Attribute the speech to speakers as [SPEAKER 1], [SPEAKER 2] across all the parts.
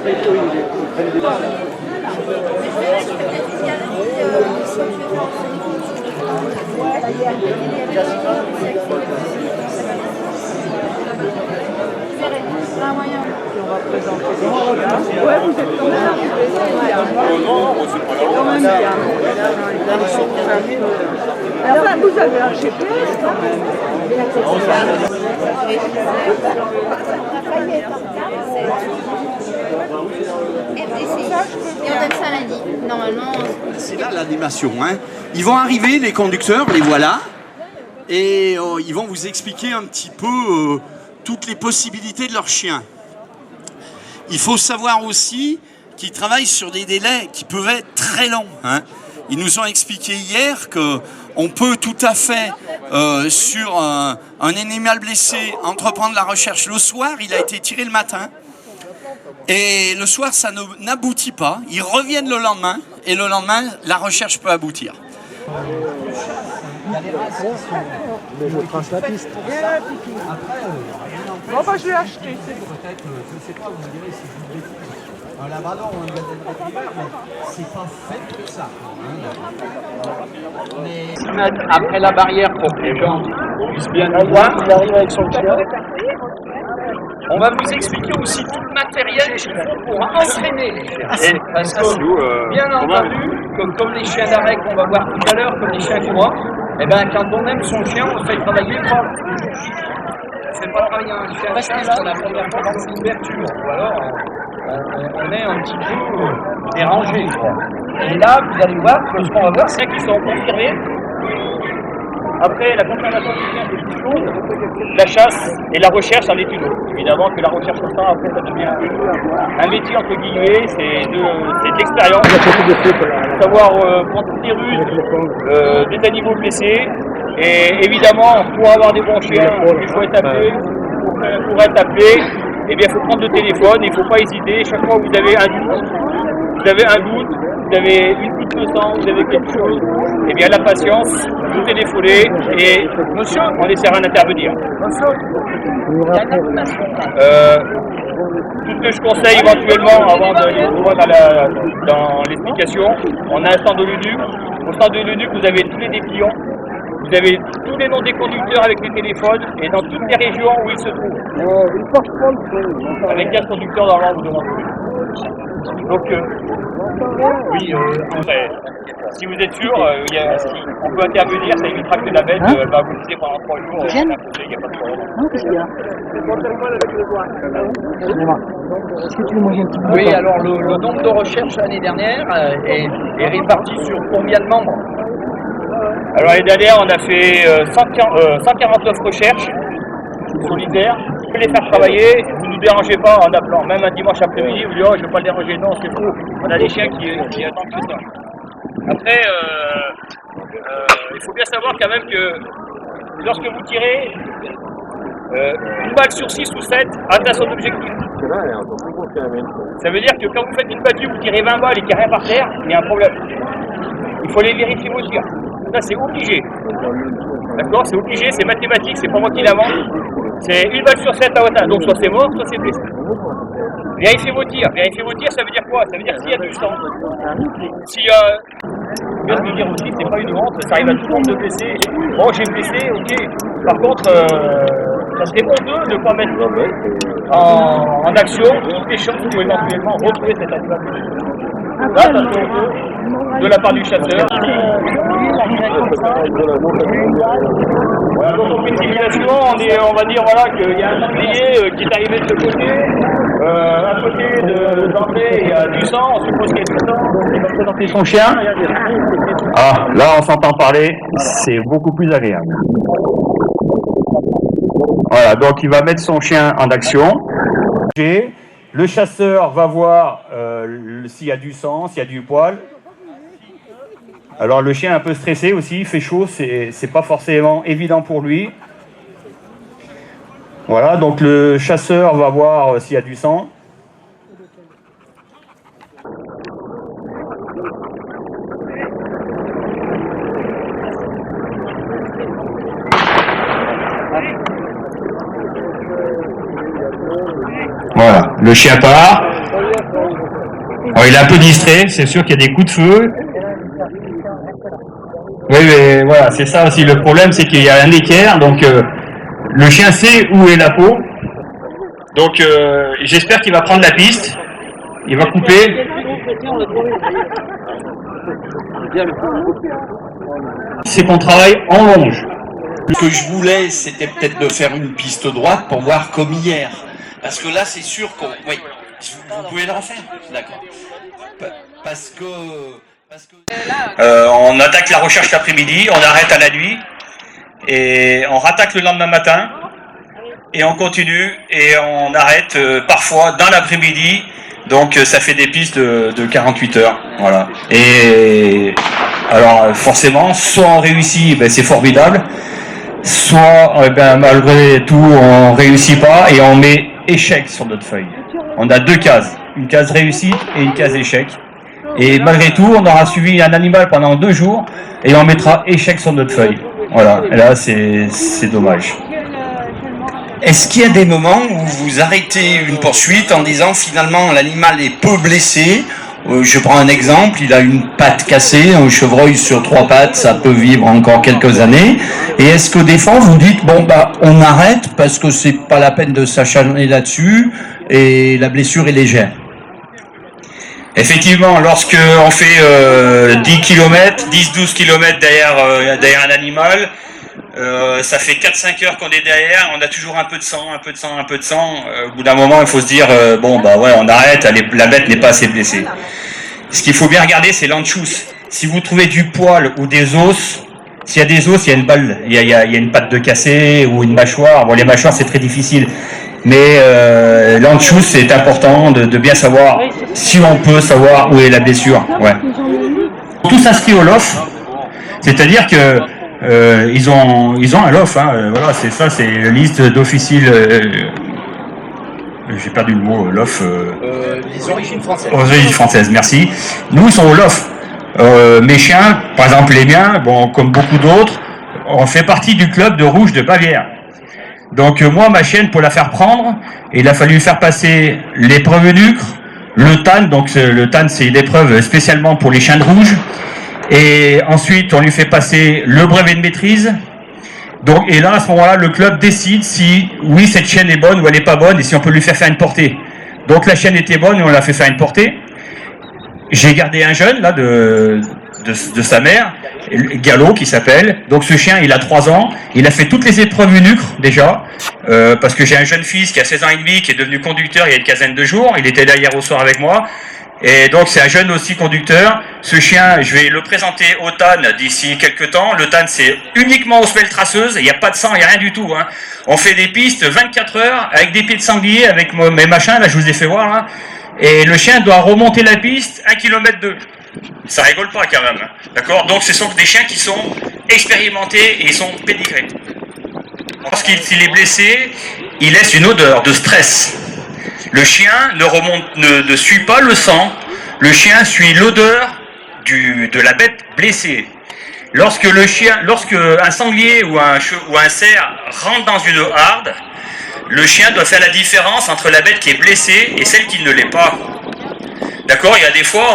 [SPEAKER 1] On va présenter les chiens. Ouais, vous êtes quand même bien. Alors là, vous avez un GPS quand même.
[SPEAKER 2] Et on donne ça lundi, normalement.
[SPEAKER 3] C'est là l'animation, hein. Ils vont arriver, les conducteurs, les voilà, et ils vont vous expliquer un petit peu toutes les possibilités de leur chien. Il faut savoir aussi qu'ils travaillent sur des délais qui peuvent être très longs, hein. Ils nous ont expliqué hier qu'on peut tout à fait, sur un animal blessé, entreprendre la recherche le soir. Il a été tiré le matin. Et le soir, ça n'aboutit pas. Ils reviennent le lendemain. Et le lendemain, la recherche peut aboutir.
[SPEAKER 4] Mais je trace la piste.
[SPEAKER 1] Bon, bah, je l'ai acheté.
[SPEAKER 4] Peut-être, je ne sais pas, vous me direz si je vous dis un labrador ou un golden retriever, mais c'est pas fait pour ça.
[SPEAKER 5] Mettre après la barrière pour que les gens puissent bien nous voir.
[SPEAKER 4] Il arrive avec son chien.
[SPEAKER 5] On va vous expliquer aussi tout le matériel qu'il faut pour entraîner les chiens. Parce que, bien entendu, comme les chiens d'arrêt qu'on va voir tout à l'heure, comme les chiens courants, eh ben, quand on aime son chien, on fait travailler pas. On ne fait pas travailler un chien parce qu'on a première fois dans l'ouverture. Ou alors, on est un petit peu dérangé. Et là, vous allez voir que ce qu'on va voir, c'est qu'ils sont confirmés. Après, la confirmation du chien, c'est une chose, la chasse et la recherche, c'en est une autre. Évidemment que la recherche comme ça, après, ça devient un métier, entre guillemets, c'est de l'expérience. Savoir prendre des ruses, des animaux blessés. Et évidemment, pour avoir des bons chiens, il faut être appelé. Pour être appelé, eh bien, il faut prendre le téléphone, il ne faut pas hésiter. Chaque fois que vous avez un doute, vous avez une petite leçon, vous avez quelque chose, eh bien, la patience, vous téléphonez et monsieur, on essaiera d'intervenir. Tout ce que je conseille éventuellement avant d'aller dans l'explication, on a un stand de l'UNUC. Au stand de l'UNUC, vous avez tous les dépliants. Vous avez tous les noms des conducteurs avec les téléphones et dans toutes les régions où ils se trouvent. Avec 15 conducteurs dans l'ordre de l'entrée. Donc, oui, si vous êtes sûr, on peut intervenir, ça évitera que la bête va vous laisser pendant 3 jours. Il n'y a pas de problème.
[SPEAKER 1] Qu'est-ce qu'il y a? Est-ce que tu veux manger un petit peu?
[SPEAKER 5] Oui, alors le nombre de recherches l'année dernière est réparti sur combien de membres? Alors l'année dernière, on a fait 149 recherches solitaires. Je peux les faire travailler, vous ne nous dérangez pas en appelant, même un dimanche après-midi, vous dites oh je ne veux pas le déranger, non c'est faux. On a des chiens qui attendent que ça. Après, il faut bien savoir quand même que lorsque vous tirez, une balle sur 6 ou 7 atteint son objectif. Ça veut dire que quand vous faites une battue, vous tirez 20 balles et qu'il n'y a rien par terre, il y a un problème. Il faut les vérifier vos tirs. Ça c'est obligé. D'accord, c'est obligé, c'est mathématique, c'est pas moi qui l'invente. C'est une balle sur 7 à atteindre, donc soit c'est mort, soit c'est blessé. Vérifiez vos tirs. Vérifiez vos tirs, ça veut dire quoi? Ça veut dire s'il y a du sang. S'il y a... Je viens de dire aussi, c'est pas une honte, ça arrive à tout le monde de blesser. Bon, j'ai blessé, ok. Par contre, ça serait honteux de ne pas mettre en action toutes les chances pour éventuellement retrouver cet animal blessé. Là, ça serait honteux de la part du chasseur. Voilà, donc on fait une simulation, on va dire voilà, qu'il y a un sanglier qui est arrivé de ce côté. À côté d'André, il y a du sang, on suppose qu'il y a du sang. Il va présenter son chien.
[SPEAKER 6] Ah, là on s'entend parler, c'est beaucoup plus agréable. Voilà, donc il va mettre son chien en action. Le chasseur va voir s'il y a du sang, s'il y a du poil. Alors le chien est un peu stressé aussi, il fait chaud, c'est pas forcément évident pour lui. Voilà, donc le chasseur va voir s'il y a du sang. Voilà, le chien part. Alors, il est un peu distrait, c'est sûr qu'il y a des coups de feu. Oui, mais voilà, c'est ça aussi le problème, c'est qu'il y a un équerre, donc le chien sait où est la peau. Donc j'espère qu'il va prendre la piste, il va couper. C'est qu'on travaille en longe.
[SPEAKER 3] Ce que je voulais, c'était peut-être de faire une piste droite pour voir comme hier. Parce que là, c'est sûr qu'on... Oui, vous pouvez le refaire. D'accord. Parce que...
[SPEAKER 6] On attaque la recherche l'après-midi, on arrête à la nuit, et on rattaque le lendemain matin, et on continue, et on arrête parfois dans l'après-midi, donc ça fait des pistes de 48 heures. Voilà. Et alors forcément, soit on réussit, ben, c'est formidable, soit ben, malgré tout on réussit pas, et on met échec sur notre feuille. On a 2 cases, une case réussite et une case échec. Et malgré tout, on aura suivi un animal pendant 2 jours et on mettra échec sur notre feuille. Voilà, et là c'est dommage.
[SPEAKER 3] Est-ce qu'il y a des moments où vous arrêtez une poursuite en disant finalement l'animal est peu blessé? Je prends un exemple, il a une patte cassée, un chevreuil sur 3 pattes, ça peut vivre encore quelques années. Et est-ce que des fois vous dites bon bah on arrête parce que c'est pas la peine de s'acharner là-dessus et la blessure est légère?
[SPEAKER 6] Effectivement, lorsque on fait 10 km, 10-12 km derrière un animal, ça fait 4-5 heures qu'on est derrière, on a toujours un peu de sang. Au bout d'un moment, il faut se dire, bon bah ouais, on arrête, la bête n'est pas assez blessée. Ce qu'il faut bien regarder, c'est l'anchous. Si vous trouvez du poil ou des os, s'il y a des os, il y a une balle, il y a une patte de cassé ou une mâchoire. Bon, les mâchoires, c'est très difficile. Mais l'anchous, c'est important de bien savoir si on peut savoir où est la blessure. Ouais. Tout s'inscrit au LOF, c'est-à-dire que ils ont un LOF. Hein, voilà, c'est ça, c'est la liste d'officiels. J'ai perdu le mot LOF.
[SPEAKER 3] Les origines françaises.
[SPEAKER 6] Aux origines françaises, merci. Nous, ils sont au LOF. Mes chiens, par exemple les miens, bon, comme beaucoup d'autres, on fait partie du club de rouge de Bavière. Donc moi, ma chienne, pour la faire prendre, il a fallu faire passer l'épreuve nucre, le TAN, donc le TAN c'est une épreuve spécialement pour les chiens de rouge, et ensuite on lui fait passer le brevet de maîtrise. Donc, et là, à ce moment-là, le club décide si, oui, cette chienne est bonne ou elle n'est pas bonne, et si on peut lui faire une portée. Donc la chienne était bonne et on l'a fait faire une portée. J'ai gardé un jeune là de sa mère, Gallo qui s'appelle. Donc ce chien, il a 3 ans, il a fait toutes les épreuves nucres déjà, parce que j'ai un jeune fils qui a 16 ans et demi, qui est devenu conducteur il y a une quinzaine de jours. Il était là hier au soir avec moi. Et donc c'est un jeune aussi conducteur. Ce chien, je vais le présenter au TAN d'ici quelques temps. Le TAN, c'est uniquement aux semelles traceuses, il n'y a pas de sang, il n'y a rien du tout. Hein. On fait des pistes 24 heures avec des pieds de sanglier, avec mes machins, là je vous ai fait voir. Hein. Et le chien doit remonter la piste 1,2 km. Ça rigole pas quand même. Hein. D'accord. Donc ce sont des chiens qui sont expérimentés et ils sont pédigrés. Lorsqu'il est blessé, il laisse une odeur de stress. Le chien ne suit pas le sang, le chien suit l'odeur de la bête blessée. Lorsque un sanglier ou un cerf rentre dans une harde, le chien doit faire la différence entre la bête qui est blessée et celle qui ne l'est pas. D'accord, il y a des fois,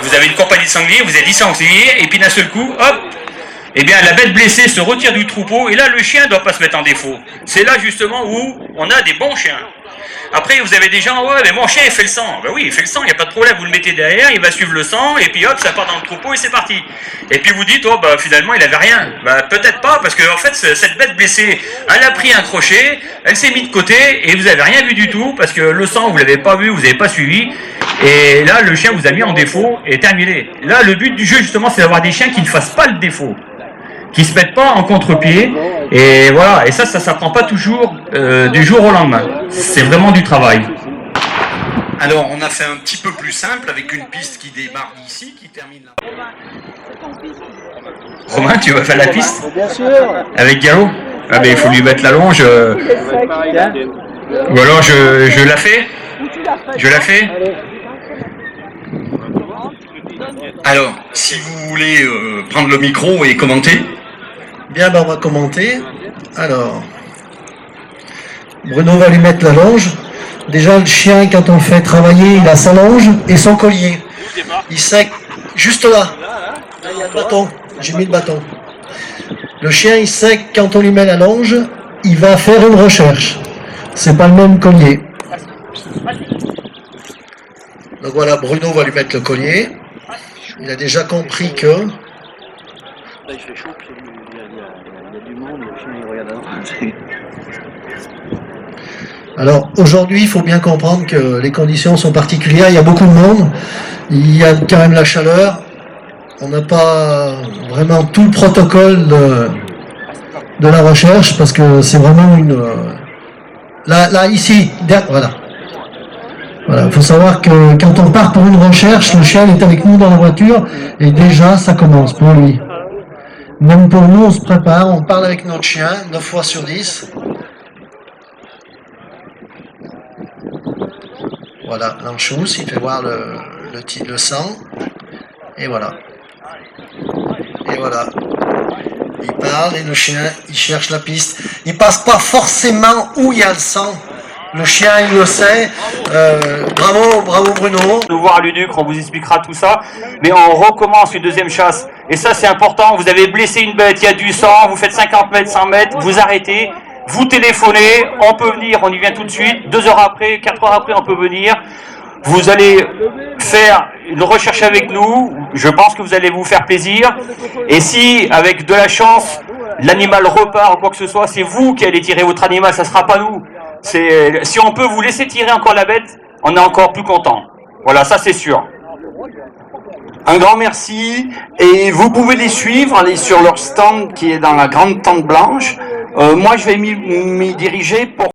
[SPEAKER 6] vous avez une compagnie de sangliers, vous êtes 10 sangliers, et puis d'un seul coup, hop, eh bien la bête blessée se retire du troupeau, et là le chien ne doit pas se mettre en défaut. C'est là justement où on a des bons chiens. Après, vous avez des gens, ouais, mais mon chien, il fait le sang. Ben oui, il fait le sang, il n'y a pas de problème, vous le mettez derrière, il va suivre le sang, et puis hop, ça part dans le troupeau, et c'est parti. Et puis vous dites, oh, bah finalement, il avait rien. Bah peut-être pas, parce que en fait, cette bête blessée, elle a pris un crochet, elle s'est mise de côté, et vous n'avez rien vu du tout, parce que le sang, vous l'avez pas vu, vous n'avez pas suivi, et là, le chien vous a mis en défaut, et terminé. Là, le but du jeu, justement, c'est d'avoir des chiens qui ne fassent pas le défaut, qui se mettent pas en contre-pied, et voilà, et ça s'apprend pas toujours du jour au lendemain. C'est vraiment du travail.
[SPEAKER 3] Alors, on a fait un petit peu plus simple avec une piste qui démarre ici, qui termine là.
[SPEAKER 6] Romain, tu vas faire la piste?
[SPEAKER 1] Bien sûr.
[SPEAKER 6] Avec Gallo? Ah ben il faut lui mettre la longe. Ou alors je la fais? Je la fais?
[SPEAKER 3] Alors, si vous voulez prendre le micro et commenter.
[SPEAKER 7] Bien, ben on va commenter. Alors, Bruno va lui mettre la longe. Déjà, le chien, quand on le fait travailler, il a sa longe et son collier. il sait juste là. Là, il y a le bâton. J'ai mis le bâton. Le chien, il sait que quand on lui met la longe, il va faire une recherche. C'est pas le même collier. Donc voilà, Bruno va lui mettre le collier. Il a déjà compris que...
[SPEAKER 8] Là, il fait chaud, puis il y a du monde, le chien il regarde avant.
[SPEAKER 7] Alors aujourd'hui, il faut bien comprendre que les conditions sont particulières. Il y a beaucoup de monde. Il y a quand même la chaleur. On n'a pas vraiment tout le protocole de la recherche parce que c'est vraiment une... Là, ici, voilà. Voilà, il faut savoir que quand on part pour une recherche, le chien est avec nous dans la voiture et déjà ça commence pour lui. Même pour nous, on se prépare, on parle avec notre chien 9 fois sur 10. Voilà, l'anchouse, il fait voir le sang. Et voilà. Et voilà. Il parle et le chien, il cherche la piste. Il passe pas forcément où il y a le sang. Le chien, il le sait. Bravo Bruno.
[SPEAKER 6] Nous voir à Luduc, on vous expliquera tout ça. Mais on recommence une deuxième chasse. Et ça, c'est important. Vous avez blessé une bête, il y a du sang, vous faites 50 mètres, 100 mètres, vous arrêtez, vous téléphonez, on peut venir, on y vient tout de suite. 2 heures après, 4 heures après, on peut venir. Vous allez faire une recherche avec nous. Je pense que vous allez vous faire plaisir. Et si, avec de la chance, l'animal repart ou quoi que ce soit, c'est vous qui allez tirer votre animal, ça ne sera pas nous. Si on peut vous laisser tirer encore la bête, on est encore plus content. Voilà, ça c'est sûr.
[SPEAKER 3] Un grand merci. Et vous pouvez les suivre, aller sur leur stand qui est dans la grande tente blanche. Moi, je vais m'y diriger pour